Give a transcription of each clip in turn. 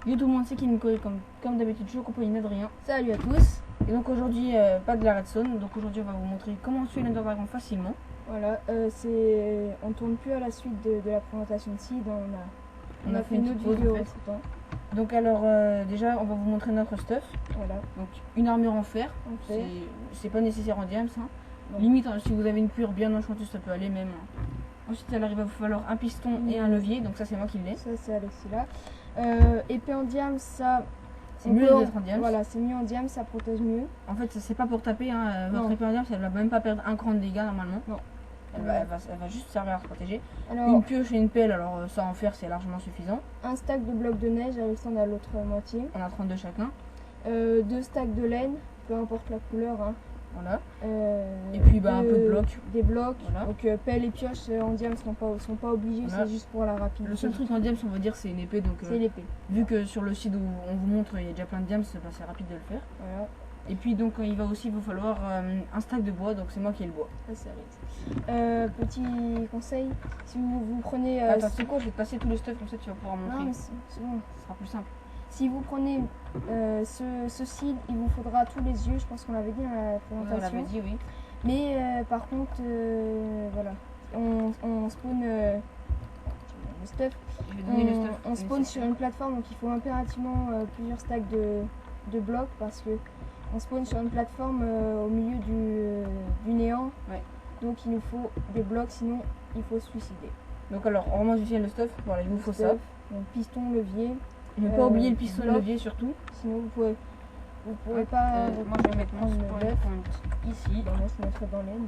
Yo tout le monde, c'est Kinko et comme d'habitude je suis accompagné d'Adrien. Salut à tous. Et donc aujourd'hui pas de la redstone, donc aujourd'hui on va vous montrer comment tuer l'Ender Dragon facilement. Voilà, on tourne plus à la suite de la présentation de Seed, on a fait une autre vidéo en temps. Donc alors déjà on va vous montrer notre stuff. Voilà. Donc une armure en fer, c'est pas nécessaire en diams. Hein. Limite si vous avez une cuir bien enchantée ça peut aller même. Ensuite il va vous falloir un piston et un levier, donc ça c'est moi qui l'ai. Ça c'est Alexis là. Épée en diams, ça c'est mieux d'être en diams. Voilà, c'est mieux en diams, ça protège mieux. En fait c'est pas pour taper, hein. Votre épée en diams elle va même pas perdre un cran de dégâts normalement. Non. Elle va juste servir à se protéger. Alors, une pioche et une pelle, alors ça en fer c'est largement suffisant. Un stack de blocs de neige, Alexandre à l'autre moitié. On a 32 chacun. 2 stacks de laine, peu importe la couleur. Hein. Voilà. Et puis un peu de blocs. Des blocs. Voilà. Donc pelle et pioche en diams sont pas obligés, voilà. C'est juste pour la rapidité. Le seul truc en diams on va dire c'est une épée. Donc c'est l'épée. Vu que sur le site où on vous montre il y a déjà plein de diams, c'est rapide de le faire. Voilà. Et puis donc il va aussi vous falloir un stack de bois, donc c'est moi qui ai le bois. Ça c'est petit conseil, si vous prenez... Attends, c'est quoi, je vais te passer tout le stuff comme ça tu vas pouvoir montrer. Non mais c'est bon. Ce sera plus simple. Si vous prenez ce seed, il vous faudra tous les yeux, je pense qu'on l'avait dit dans la présentation. On l'avait dit, oui. Mais par contre, voilà, on spawn le stuff. Je vais donner le stuff. On spawn sur une plateforme, donc il faut impérativement plusieurs stacks de blocs parce que on spawn sur une plateforme au milieu du néant. Ouais. Donc il nous faut des blocs, sinon il faut se suicider. Donc alors, on remonte ici le stuff. Voilà, il vous faut ça. Donc piston, levier. Ne pas oublier le piston et le levier surtout. Sinon vous pourrez pas. Moi je vais mettre mon spawn ici. Bah, moi je mettrai dans l'aine.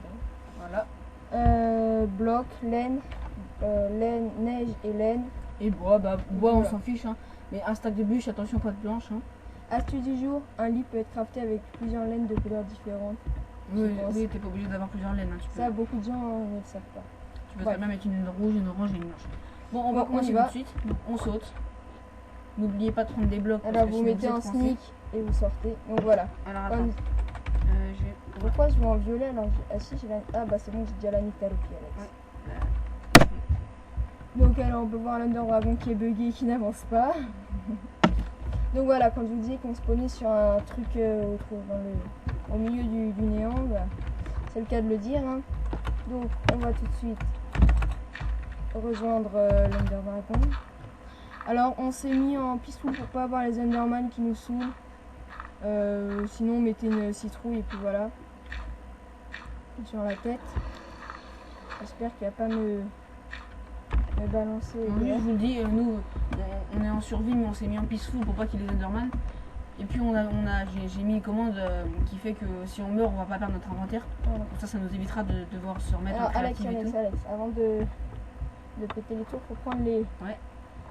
Voilà. Bloc, laine, neige et laine. Et bois, bois on s'en fiche. Hein. Mais un stack de bûches, attention pas de planche. Hein. Astuce du jour, un lit peut être crafté avec plusieurs laines de couleurs différentes. Oui, t'es pas obligé d'avoir plusieurs laines. Hein, ça, beaucoup de gens ne le savent pas. Tu peux très bien mettre une rouge, une orange et une blanche. Bon, on va commencer tout de suite. On saute. N'oubliez pas de prendre des blocs. Alors vous mettez un sneak et vous sortez. Donc voilà. Alors attends. Pourquoi je vois en violet alors ah si j'ai la... Ah bah c'est bon, j'ai déjà la Nyctalope Alex. Ouais. Donc alors on peut voir l'Ender Dragon qui est bugué et qui n'avance pas. Donc voilà, quand je vous disais qu'on spawnait sur un truc au milieu du néant, bah, c'est le cas de le dire. Hein. Donc on va tout de suite rejoindre l'Ender Dragon. Alors on s'est mis en peaceful pour pas avoir les Enderman qui nous saoulent. Sinon mettez une citrouille et puis voilà. Sur la tête. J'espère qu'il va pas me balancer. Oui, je vous le dis, nous on est en survie mais on s'est mis en peaceful pour pas qu'il y ait les Enderman. Et puis j'ai mis une commande qui fait que si on meurt on va pas perdre notre inventaire. Voilà. Comme ça nous évitera de devoir se remettre en créative et tout. Alex, avant de péter les tours, faut prendre les... Ouais.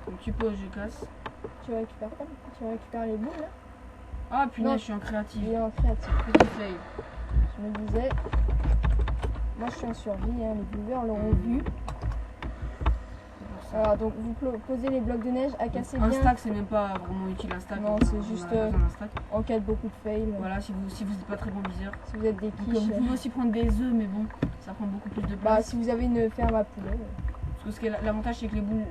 Donc tu poses, je casse. Tu récupères les boules là. Ah punaise, je suis en créative. Il est en créative. Petit fail. Je me disais... Moi je suis en survie, hein, les viewers l'auront vu. Alors donc vous posez les blocs de neige à casser bien. Un stack c'est même pas vraiment utile, un stack. Non, c'est juste en cas de beaucoup de fail. Voilà, si vous n'êtes pas très bon viseur. Si vous êtes des quiches. Vous pouvez aussi prendre des œufs mais bon, ça prend beaucoup plus de place. Bah si vous avez une ferme à poulet. Parce que l'avantage c'est que les boules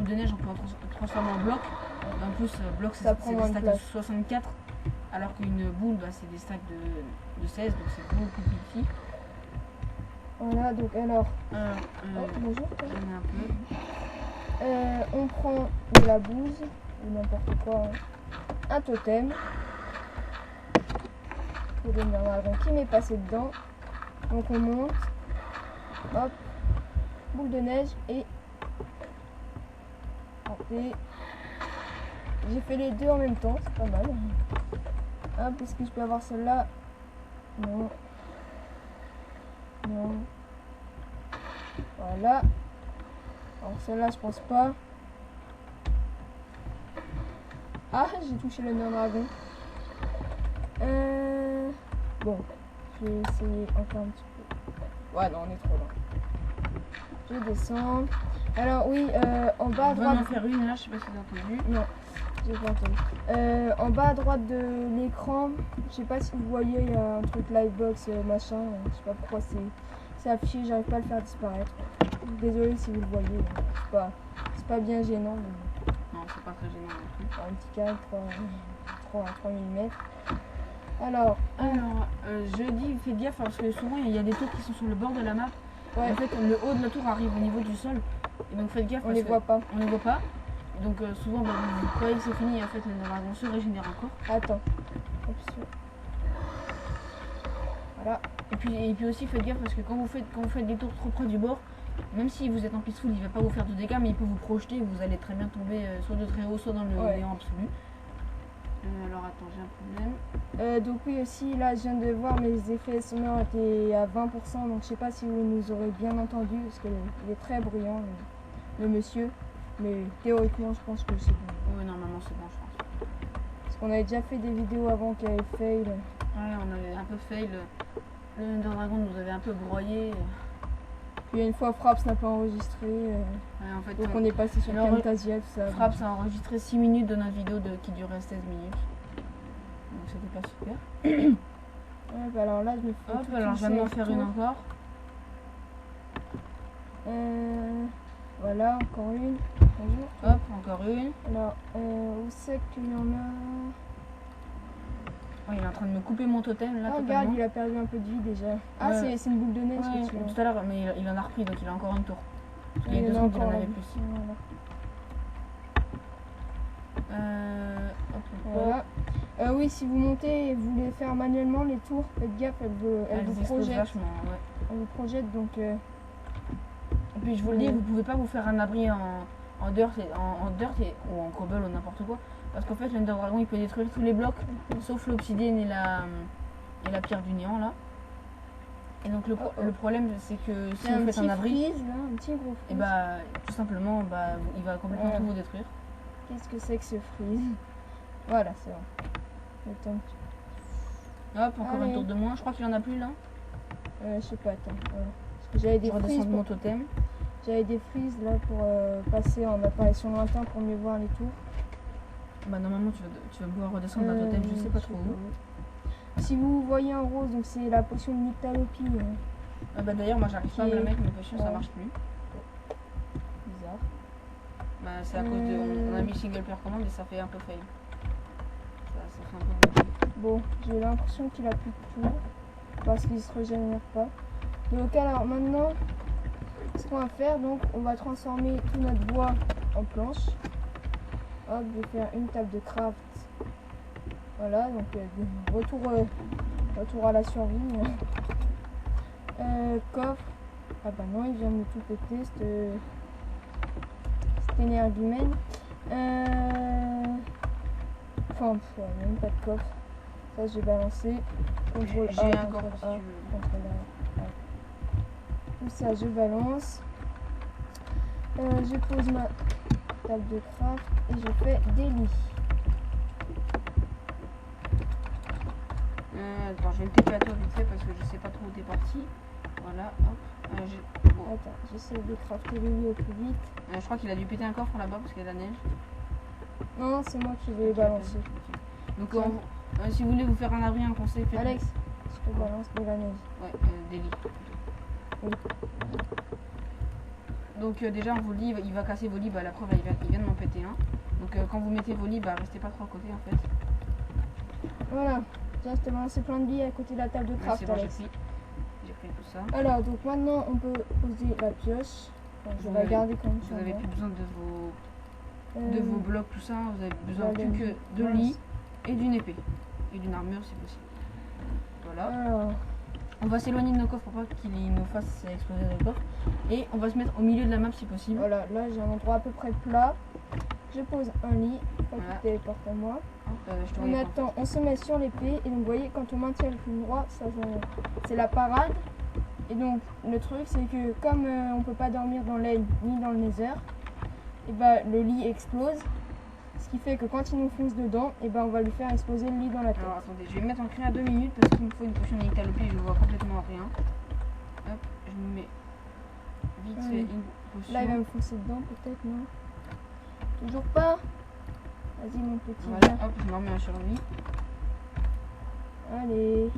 de neige on peut en transformer en blocs. En plus bloc c'est des stacks de 64. Alors qu'une boule c'est des stacks de 16, donc c'est beaucoup plus petit. Voilà, donc alors... bonjour. J'en ai un peu. On prend de la bouse, ou n'importe quoi, hein. Un totem. Pour donner un dragon qui m'est passé dedans. Donc on monte. Hop. Boule de neige et... J'ai fait les deux en même temps, c'est pas mal. Hop, est-ce que je peux avoir celle-là? Non. Non. Voilà. Alors celle-là, je pense pas. Ah, j'ai touché l'Ender Dragon. Bon, je vais essayer encore un petit peu. Ouais, non, on est trop loin. Je descends. Alors oui, en bas à droite. On va en faire une là, je sais pas si vous avez entendu. Non. J'ai pas entendu. En bas à droite de l'écran, je sais pas si vous voyez, il y a un truc livebox machin, je sais pas pourquoi c'est affiché, j'arrive pas à le faire disparaître. Désolé si vous le voyez, c'est pas bien gênant. Mais... Non, c'est pas très gênant non plus. Un petit carré de 3 mm. Alors, je dis faites gaffe parce que souvent il y a des tours qui sont sur le bord de la map. ouais, En fait, le haut de la tour arrive au niveau du sol. Et donc faites gaffe on parce les que voit pas. on les voit pas. Et donc souvent bah, vous croyez que c'est fini et en fait le dragon se régénère encore. Attends. Hop, voilà. Et puis aussi faites gaffe parce que quand vous faites des tours trop près du bord, même si vous êtes en peaceful, il va pas vous faire de dégâts, mais il peut vous projeter et vous allez très bien tomber soit de très haut, soit dans le néant absolu. Alors attends, j'ai un problème. Donc oui aussi, là je viens de voir mes effets sonores étaient à 20%, donc je sais pas si vous nous aurez bien entendu, parce qu'il est très bruyant, le monsieur. Mais théoriquement je pense que c'est bon. Oui, normalement c'est bon je pense. Parce qu'on avait déjà fait des vidéos avant qui avaient fail. Ouais, on avait un peu fail. Le Ender Dragon nous avait un peu broyé. Puis une fois Fraps n'a pas enregistré, Ouais, en fait, donc on est passé sur Camtasia, tout ça. Fraps a enregistré 6 minutes de notre vidéo qui durait 16 minutes. Donc c'était pas super. Ouais, bah alors là je me fais Hop, alors je viens d'en faire une encore. Voilà, encore une. Bonjour. Hop, encore une. Alors, où c'est qu'il y en a? Oh, il est en train de me couper mon totem là. Oh, regarde, il a perdu un peu de vie déjà. Ah, Ouais. c'est une boule de neige Ouais, que tu as. tout à l'heure, mais il en a repris donc il a encore une tour. Il y a Il 2 y en a secondes qu'il en encore avait un. plus. Voilà. Oui, si vous montez et vous voulez faire manuellement les tours, faites gaffe, elle vous projette. Vachement, ouais. Elle vous projette donc. Et puis je vous le dis, vous pouvez pas vous faire un abri en dirt, ou en cobble ou n'importe quoi. Parce qu'en fait, l'Ender Dragon il peut détruire tous les blocs, sauf l'obsidienne et la pierre du néant là. Et donc le problème c'est que si vous faites un abri, freeze, là, un petit gros freeze. et bah tout simplement il va complètement tout vous détruire. Qu'est-ce que c'est que ce freeze? Voilà, c'est bon. Le temps. Hop, encore un tour de moins. Je crois qu'il en a plus là. Je sais pas, attends. Voilà. Parce que j'avais des freezes mon totem. J'avais des freezes là pour passer en apparition lointain pour mieux voir les tours. Bah normalement tu vas pouvoir redescendre d'un totem, je sais pas trop où. Si vous voyez un rose, donc c'est la potion de Nyctalopie. Ah bah d'ailleurs moi j'arrive pas à me la mettre, mais potion ça marche plus. Bizarre. Bah c'est à cause de... On a mis single player commande et ça fait un peu fail. Ça fait un peu... Bon, j'ai l'impression qu'il a plus de tours. Parce qu'il se régénère pas. Donc alors maintenant, ce qu'on va faire, donc on va transformer tout notre bois en planche. Hop, je vais faire une table de craft. Voilà, donc retour à la survie. Coffre. Ah bah non, il vient de tout péter, cette énergumène. Enfin, même pas de coffre. Ça, j'ai balancé. Contrôle J'ai un coffre si tu veux. Contrôle A. Tout ça, je balance. Je pose ma table de craft et je fais des lits. Attends, je vais me TP à toi vite fait parce que je sais pas trop où t'es parti. Voilà, hop. Attends, j'essaie de crafter les lits au plus vite. Je crois qu'il a dû péter un coffre là-bas parce qu'il y a de la neige. Non, c'est moi qui vais balancer. Donc si vous voulez vous faire un abri, un conseil, faites... Alex, je te balance de la neige. Ouais, des lits. Oui. Donc déjà on vous le dit, il va casser vos lits, bah la preuve il vient de m'en péter un. Donc quand vous mettez vos lits, bah restez pas trop à côté en fait. Voilà, tiens, je t'ai balancé plein de lits à côté de la table de craft. C'est bon, Alex. j'ai pris tout ça. Alors, donc maintenant on peut poser la pioche. Enfin, je vais garder comme ça. Vous avez plus besoin de vos blocs, tout ça, vous avez besoin plus que de lits et d'une épée. Et d'une armure si possible. Voilà. Alors, on va s'éloigner de nos coffres pour pas qu'ils nous fassent exploser les coffres. Et on va se mettre au milieu de la map si possible. Voilà, là j'ai un endroit à peu près plat. Je pose un lit, pas qu'il téléporte à moi. On attend, on se met sur l'épée et donc vous voyez quand on maintient le clic droit, c'est la parade. Et donc le truc c'est que comme on peut pas dormir dans l'aile ni dans le nether, et bah le lit explose. Ce qui fait que quand il nous fonce dedans, et ben on va lui faire exploser le lit dans la tête. Alors attendez, je vais me mettre en cri à 2 minutes parce qu'il me faut une potion de Nyctalopie, je vois complètement rien. Hop, je me mets vite fait une potion. Là il va me foncer dedans peut-être, non? Toujours pas? Vas-y mon petit. Voilà, hop, je me remets un sur lui. Allez.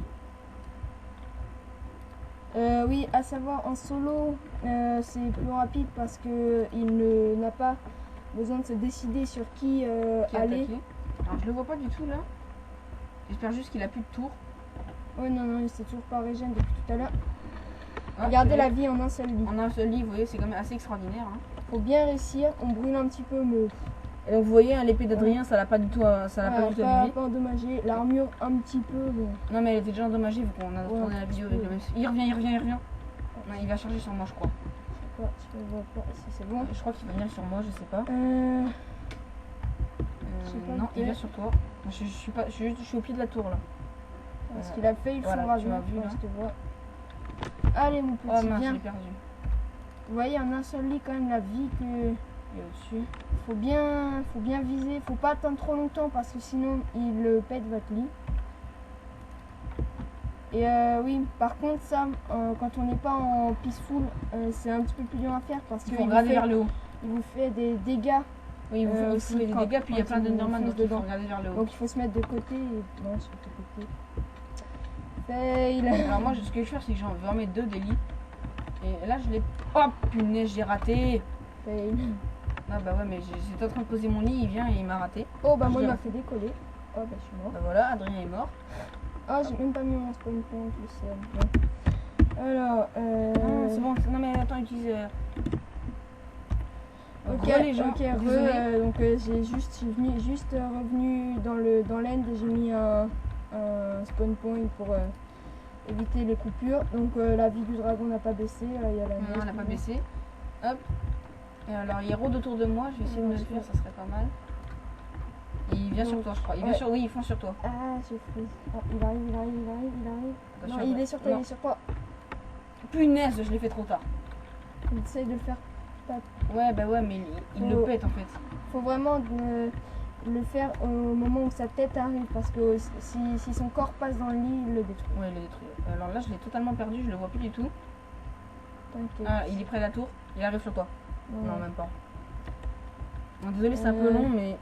Oui, à savoir en solo, c'est plus rapide parce que il n'a pas besoin de se décider sur qui Qui a aller. attaqué. Alors je le vois pas du tout là. J'espère juste qu'il a plus de tour. Ouais, non, il s'est toujours pas régène depuis tout à l'heure. Ah, Regardez c'est la vie en un seul lit. En un seul lit, vous voyez, c'est quand même assez extraordinaire. Hein. Faut bien réussir, on brûle un petit peu, mais Et donc vous voyez, hein, l'épée d'Adrien, ça l'a pas du tout, ça l'a pas du tout abîmé. pas endommagé. L'armure un petit peu, bon. Non mais elle était déjà endommagée vu qu'on a tourné la un vidéo petit avec peu. le même. Il revient. Non, il va charger sur moi, je crois. Je sais pas, je le vois pas. Si c'est bon. Je crois qu'il va venir sur moi, je sais pas. sais pas Non, il lequel. vient sur toi. Je suis pas, je suis au pied de la tour là. Ce qu'il a fait, il voilà, faudra tu m'as vu, là. je te vois. Allez, mon petit, Oh mince, je viens. l'ai perdu. Vous voyez, en un seul lit, quand même, la vie que. Il est au-dessus. Faut bien viser. Faut pas attendre trop longtemps parce que sinon, il pète votre lit. Et oui, par contre, ça, quand on n'est pas en peaceful, c'est un petit peu plus dur à faire parce Il qu'il faut regarder vers le haut. vous fait des dégâts. Oui, il vous fait aussi, des quand- dégâts, puis il y a quand plein il d'Enderman, fonce donc il faut dedans. regarder vers le haut. Donc il faut se mettre de côté. Et... Non, sur le côté. Fail. Alors moi, ce que je vais faire, c'est que j'en vais en mettre 2 des lits. Et là, je l'ai... Oh punaise, j'ai raté. Fail. Ah bah ouais, mais j'étais en train de poser mon lit, il vient et il m'a raté. Oh, bah Je moi, il l'ai m'a fait décoller. Oh, bah je suis mort. Bah voilà, Adrien est mort. Ah, j'ai même pas mis mon spawn point, je sais. Bon. Alors, Ah, c'est bon, non mais attends, utilise... Ok, les gens, ok, désolé. donc je suis juste revenu dans l'end et j'ai mis un spawn point pour éviter les coupures. Donc la vie du dragon n'a pas baissé, il y a la Non, neige, elle n'a pas tout. baissé. Hop. Et alors, il rôde autour de moi, je vais essayer de me le faire, ça serait pas mal. Et il vient sur toi, je crois. Il vient sur... Oui, ils font sur toi. Ah, j'ai fait. Ah, il arrive. Attention, Non, il est sur toi, non. il est sur toi. Punaise, je l'ai fait trop tard. Il essaye de le faire. Ouais, bah ouais, mais il le pète en fait. Faut vraiment le faire au moment où sa tête arrive parce que si son corps passe dans le lit, il le détruit. Ouais, il l'a détruit. Alors là, je l'ai totalement perdu, je le vois plus du tout. T'inquiète. Ah, il est près de la tour, il arrive sur toi. Non. Non, même pas. Bon, désolé, c'est un peu long, mais...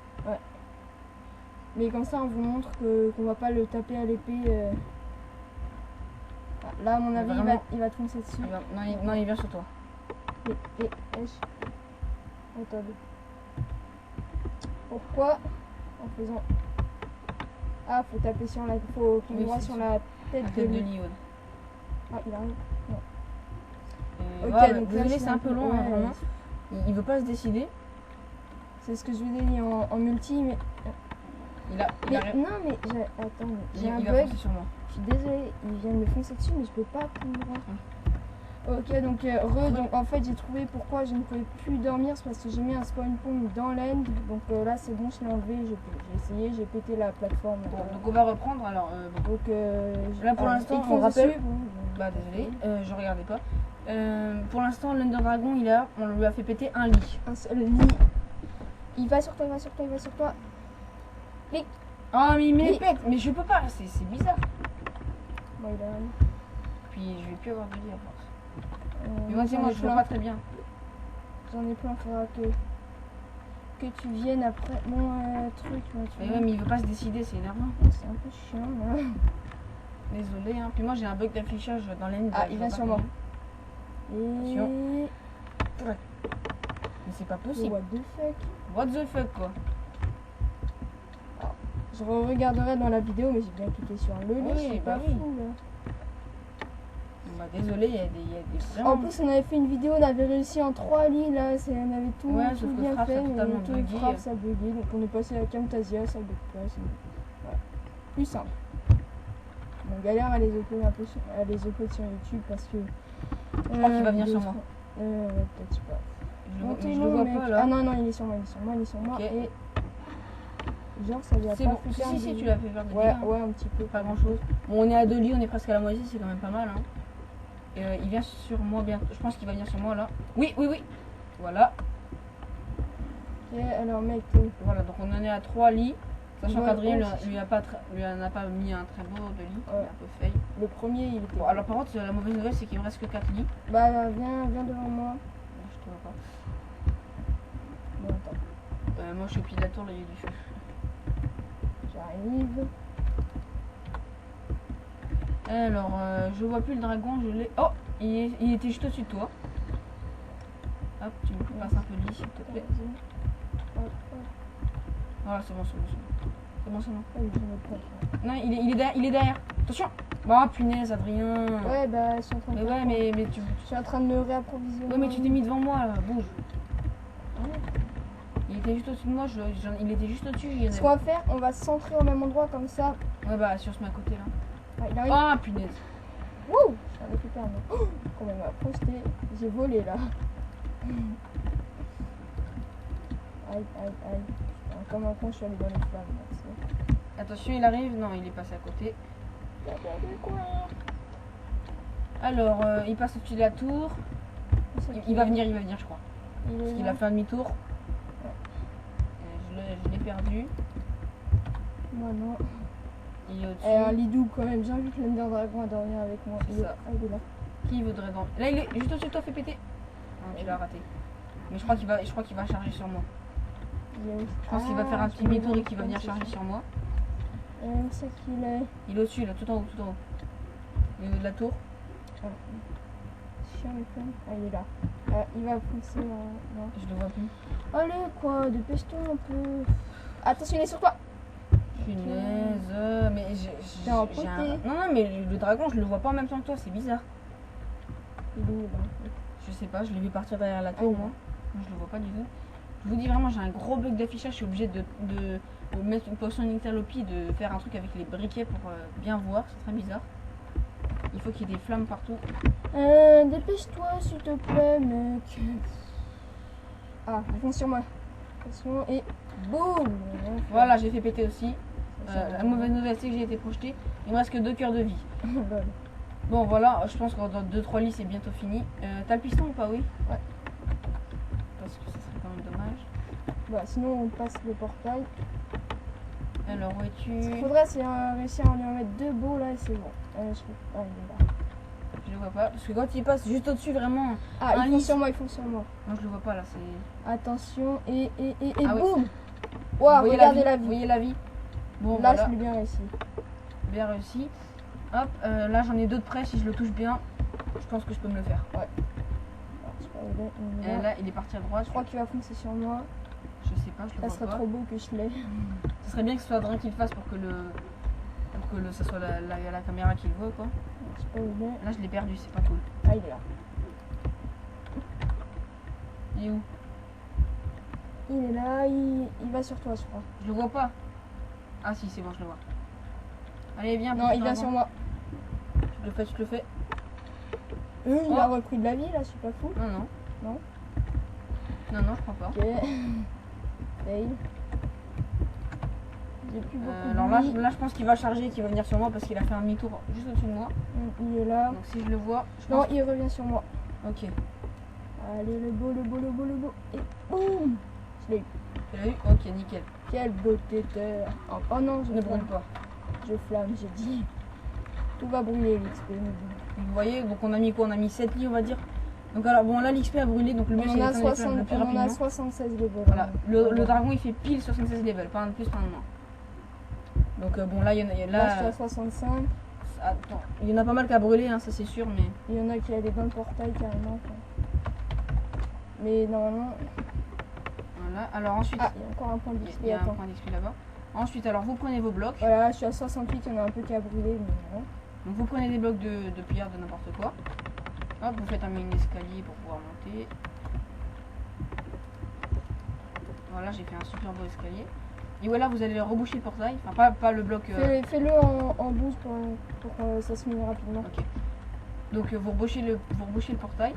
Mais comme ça, on vous montre qu'on va pas le taper à l'épée. Ah, là, à mon avis, Vraiment. il va te foncer dessus. Non, il vient sur toi. Attendez. Pourquoi en faisant... Ah, faut taper sur la... Faut qu'il Oui, voit c'est sur sûr. la La tête de tête de lui. lit, ouais. Ah, il arrive. Et Ok, voilà, donc là, désolé, c'est un peu long, hein, ouais, vraiment. Il veut pas se décider. C'est ce que je vous ai dit en multi, mais... Il arrive. Non, mais... Attends, mais j'ai un Il va bug. foncer sur moi. Je suis désolée, il vient de me foncer dessus, mais je peux pas prendre. Ok, donc donc en fait j'ai trouvé pourquoi je ne pouvais plus dormir, c'est parce que j'ai mis un spawn point dans l'end. Donc là c'est bon, je l'ai enlevé, j'ai essayé, j'ai pété la plateforme. Bon, donc on va reprendre, alors... bon. Donc Là, pour l'instant, ils on foncent rappelle- dessus, bon, Bah désolé, je regardais pas. Pour l'instant, l'Under Dragon, on lui a fait péter un lit. un seul lit. Il va sur toi, il va sur toi, il va sur toi. Oh mais il me les Mais- pète, mais je peux pas, c'est bizarre. Bon, il arrive. Puis je vais plus avoir de lit à force. Mais moi, moi, moi je vois pas très bien. J'en ai plein, faudra que tu viennes après mon truc. Là, tu Mais vois. ouais, mais il veut pas se décider, c'est énervant. C'est un peu chiant là. Désolé, hein. Puis moi j'ai un bug d'affichage dans l'end. Ah, il vient sur moi. Et... Attention. Mais c'est pas possible. What the fuck. What the fuck quoi. Je regarderai dans la vidéo, mais j'ai bien cliqué sur le lit. Oui, je suis bah pas oui. fou, là. Bah désolé, il y a des vraiment... En plus, on avait fait une vidéo, on avait réussi en 3 lits là, on avait tout, Ouais, tout sauf que bien Frappe, fait, ça a mais totalement tout bugué. Frappe, ça bugué, donc on est passé à Camtasia, ça bug pas, voilà. Plus simple. On galère à les uploader un peu sur YouTube parce que... Je crois qu'il va venir sur moi. Peut-être pas. Mais je le vois mec. pas là. Ah non, il est sur moi, Ok. et... Genre, ça lui a C'est pas bon. fait perdre Si, des- tu l'as fait faire des Ouais, dégâts, hein. ouais, un petit peu. Pas grand chose. Bon, on est à 2 lits, on est presque à la moitié, c'est quand même pas mal. Hein. Et, il vient sur moi bientôt. Je pense qu'il va venir sur moi là. Oui. Voilà. Ok, alors mec, Voilà, donc on en est à 3 lits. Sachant Ouais, qu'Adrien ouais, lui en a pas mis un très beau de lit. Il est Ouais. un peu fail. le premier il était... Bon, alors par contre, la mauvaise nouvelle, c'est qu'il me reste que 4 lits. Bah viens devant moi. Je te vois pas. Bon, attends, Moi, je suis au pied de la tour, là, il y a du feu. j'arrive. Alors, je vois plus le dragon, je l'ai. Oh, il était juste au-dessus de toi. Hop, tu me passes un peu de lit, s'il te plaît. Vas-y. Voilà, c'est bon, c'est bon, c'est bon. C'est bon, c'est bon. Ah, mais je me trompe. Non, il est derrière. Attention. Bah, punaise, Adrien. Ouais, bah, je suis en train de Mais faire ouais, quoi. mais tu... Je suis en train de me réapprovisionner. Ouais, mais tu t'es mis devant moi, là. Bouge. Ouais. Il était juste au-dessus de moi, il était juste au-dessus. Il y en Ce qu'on avait... va faire, on va se centrer au même endroit comme ça. Ouais, bah, si on se met à côté, là. Ah, il arrive. Ah, punaise. Wouh, j'en ai fait perdre. Oh, quand même, m'a projeté. J'ai volé là. Aïe, aïe, aïe. Putain, comme un con, je suis allé dans les flammes. Là, tu sais. Attention, il arrive. Non, il est passé à côté. T'as perdu quoi? Alors, il passe au-dessus de la tour. Il va venir, je crois. Parce qu'il a fait un demi-tour. Je l'ai perdu. Moi non. Il est au-dessus. Un Lidou quand même, j'ai envie que l'Ender Dragon à dormir avec moi. C'est ça. Ah, il est là. Qui voudrait dans... Là, il est juste au-dessus de toi, fait péter. Non, tu l'as raté. Mais je crois qu'il va charger sur moi. Il est où? Je pense qu'il va faire un petit demi-tour et qu'il va venir charger sur moi. Où c'est qu'il est? Il est au-dessus, là, tout en haut, tout en haut. Il est au-dessus de la tour. Chiant les flammes. Ah, il est là. Il va foncer. Non. Je le vois plus. Allez, quoi, dépêche-toi un peu. Attention, il est sur toi. Punaise, mais T'es en j'ai côté. Non, non, mais le dragon, je le vois pas en même temps que toi, c'est bizarre. Il est où là? Je sais pas, je l'ai vu partir derrière la tour, Ah, moi. Moi, je le vois pas du tout. Je vous dis vraiment, j'ai un gros bug d'affichage, je suis obligée de mettre une potion d'interlopie, de faire un truc avec les briquets pour bien voir, c'est très bizarre. Il faut qu'il y ait des flammes partout. Dépêche-toi, s'il te plaît, mec. Ah, il fonce sur moi. Attention, et boum. Voilà, j'ai fait péter aussi. Ça, La mauvaise nouvelle, c'est que j'ai été projetée. Il me reste que 2 cœurs de vie. Lol. Bon, voilà, je pense que dans 2-3 lits, c'est bientôt fini. T'as le piston ou pas, oui? Ouais. Parce que ça serait quand même dommage. Bah, sinon, on passe le portail. Alors, où es-tu? Ce qu'il faudrait, c'est réussir à lui en mettre 2 beaux là, et c'est bon. Ah, il est là. Je le vois pas. Parce que quand il passe juste au-dessus, vraiment. Ah, Un il fonce lit. sur moi, il fonce sur moi. Non, je le vois pas là, c'est. Attention, et Ah oui. boum. Vous Waouh, voyez regardez la la vie? vie. Vous voyez la vie? Bon, Là, voilà. je l'ai bien réussi. Bien réussi. Hop, là j'en ai 2 de près. Si je le touche bien, je pense que je peux me le faire. Alors, je sais pas où il est. Là, il est parti à droite. Je crois qu'il va foncer sur moi. Je sais pas, je le Ça vois serait pas. trop beau que je l'ai. Ce serait bien que ce soit Adrien qui le fasse pour que ça soit la caméra qui le voit, quoi. Je sais pas où il est. Là, je l'ai perdu, c'est pas cool. Ah, il est là. Il est où? Il est là, il va sur toi, je crois. Je le vois pas. Ah si, c'est bon, je le vois. Allez, viens. Non, petit il vient dragon. sur moi. Je le fais. Il a repris de la vie, là, je suis pas fou. Non, non. Non. Non, non, je crois pas. Ok. Fail. J'ai plus beaucoup de Alors vie. là, je pense qu'il va charger, qu'il va venir sur moi parce qu'il a fait un demi-tour juste au-dessus de moi. Il est là. Donc si je le vois, je Non, pense... il revient sur moi. Ok. Allez, le beau. Et boum. Je l'ai eu. Tu l'as eu? Ok, nickel. Quelle beauté terre. Oh non, je Ne brûle pas. Je flamme, j'ai dit. Tout va brûler, l'XP. Vous voyez, donc on a mis quoi? On a mis 7 lits, on va dire. Donc alors, bon, là l'XP a brûlé, donc le mieux c'est On d'éteindre les flammes le plus en a rapidement. 76 levels. Voilà, le dragon il fait pile 76 levels, pas un de plus, pas un de moins. Donc bon, là il y en a... Là, je suis Là, à 65. attends, il y en a pas mal qui a brûlé, hein, ça c'est sûr, mais... Il y en a qui allaient dans le portail carrément. Quoi. Mais normalement. Voilà, alors ensuite... Ah, il y a encore un point d'XP. il y a un Attends. point d'XP là-bas. Ensuite, alors vous prenez vos blocs. Voilà, je suis à 68, il y en a un peu qui a brûlé. Mais voilà. Donc vous prenez des blocs de pierre, de n'importe quoi. Hop, vous faites un mini escalier pour pouvoir monter. Voilà, j'ai fait un super beau escalier. Et voilà, vous allez reboucher le portail. Enfin, pas le bloc... Fais-le en boost pour que ça se mine rapidement. Ok. Donc vous rebouchez le portail.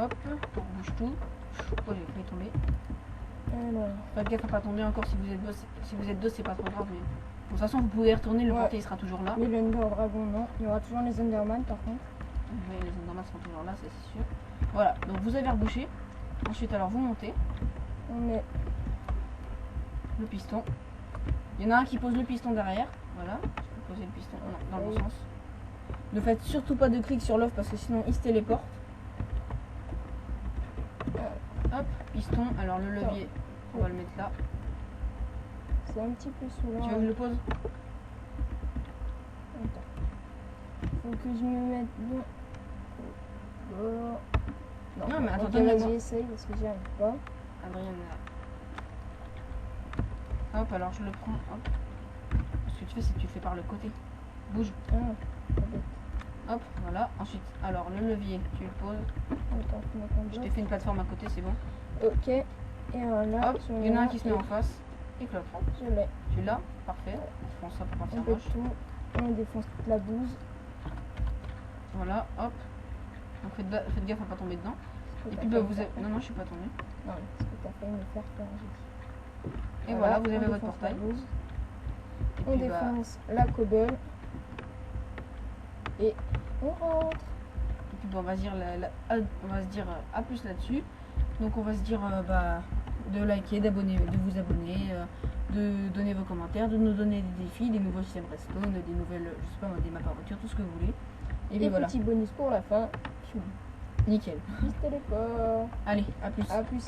Hop, on rebouche tout. Oh, j'ai failli tomber. Alors. Faites gaffe à pas tomber encore si vous êtes deux. Si vous êtes deux, c'est pas trop grave. Mais... De toute façon, vous pouvez y retourner, le Ouais. portail sera toujours là. Mais le Ender Dragon, non. Il y aura toujours les Enderman par contre. Oui, les Endermans seront toujours là, ça c'est sûr. Voilà, donc vous avez rebouché. Ensuite, alors vous montez On met. le piston. Il y en a un qui pose le piston derrière. Voilà, je peux poser le piston dans le bon sens. Ne faites surtout pas de clic sur l'off parce que sinon il se téléporte. Hop, piston. Alors le levier, on va le mettre là. C'est un petit peu souvent. Tu veux que je le pose? Faut que je me mette bien. Non, mais attends, ok, donne-le-moi. vas-y, essaye parce que j'y arrive pas. Adrien, là. Hop, alors je le prends. Hop. Ce que tu fais, c'est que tu le fais par le côté. Bouge. Ah, pas bête. Hop, voilà. Ensuite, alors le levier, tu le poses. Attends, faut mettre un Je bloc. t'ai fait une plateforme à côté, c'est bon. Ok. Et alors là, Hop, sur il y en a un là, qui se met en face. Et que l'autre. je l'ai. Tu l'as. Parfait. Je prends ça pour partir On peut moche. tout. On défonce toute la bouse. Voilà, hop. Donc faites gaffe à pas tomber dedans. Ce que Et t'as puis bah, failli vous me avez... faire. Non, non, je suis pas tombée. Non, ce que t'as failli me faire faire, j'ai dit. Et voilà, vous on avez votre défonce la portail. bouse. Et On puis, bah, défonce la cobble. Et on rentre. et puis, bah, on va se dire, on va se dire à plus là-dessus. Donc on va se dire bah, de liker, d'abonner, de vous abonner, de donner vos commentaires, de nous donner des défis, des nouveaux systèmes redstone, des nouvelles, je sais pas moi, des maps à voiture, tout ce que vous voulez. Et puis Et voilà, petit bonus pour la fin. nickel. Piste téléphone. Allez, à plus. A plus.